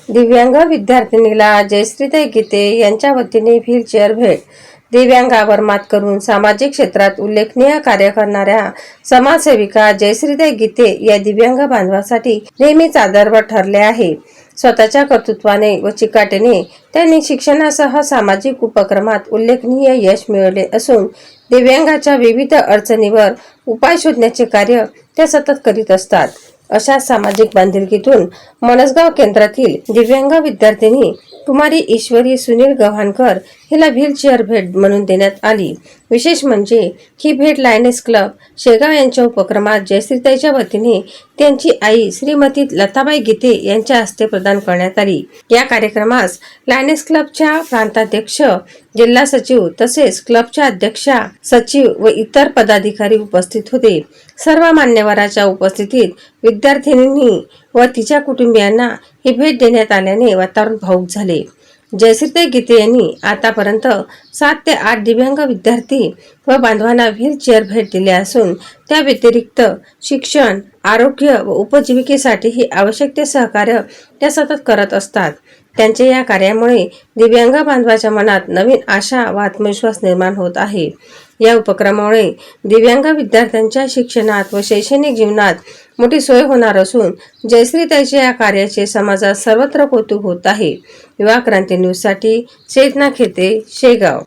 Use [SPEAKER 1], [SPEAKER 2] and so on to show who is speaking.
[SPEAKER 1] दिव्यांग विद्यार्थिनीला जयश्रीताई गीते यांच्या वतीने व्हीलचेअर भेट। दिव्यांगावर मात करून सामाजिक क्षेत्रात उल्लेखनीय कार्य करणाऱ्या समाजसेविका जयश्रीताई गीते या दिव्यांग बांधवासाठी नेहमीच आदर्श ठरले आहे। स्वतःच्या कर्तृत्वाने व चिकाटीने त्यांनी शिक्षणासह सामाजिक उपक्रमात उल्लेखनीय यश मिळवले असून दिव्यांगाच्या विविध अडचणींवर उपाय शोधण्याचे कार्य त्या सतत करीत असतात। अशा सामाजिक बांधिलकीतून मनसगाव केंद्रातील दिव्यांग विद्यार्थिनी कुमारी ईश्वरी सुनील गव्हाणकर हिला व्हीलचेअर भेट म्हणून देण्यात आली। विशेष म्हणजे ही भेट लायनेस क्लब शेगाव यांच्या उपक्रमात जयश्रीताईच्या वतीने त्यांची आई श्रीमती लताबाई गीते यांच्या हस्ते प्रदान करण्यात आली। या कार्यक्रमास लायनेस क्लबच्या प्रांताध्यक्ष, जिल्हा सचिव तसेच क्लबच्या अध्यक्षा, सचिव व इतर पदाधिकारी उपस्थित होते। सर्व मान्यवरांच्या उपस्थितीत विद्यार्थिनींनी व तिच्या कुटुंबियांना ही भेट देण्यात आल्याने वातावरण भावुक झाले। जयश्रीताई गीते यांनी आतापर्यंत 7 ते 8 दिव्यांग विद्यार्थी व बांधवांना व्हीलचेअर भेट दिली असून त्या व्यतिरिक्त शिक्षण, आरोग्य व उपजीविकेसाठी आवश्यक ते सहकार्य त्या सतत करत असतात। त्यांच्या या कार्यामुळे दिव्यांग बांधवाच्या मनात नवीन आशा व आत्मविश्वास निर्माण होत आहे। या उपक्रमामुळे दिव्यांग विद्यार्थ्यांच्या शिक्षणात व शैक्षणिक जीवनात मोठी सोय होणार असून जयश्रीताईच्या या कार्याचे समाजात सर्वत्र कौतुक होत आहे। युवा क्रांती न्यूज साठी चेतना खेते, शेगाव।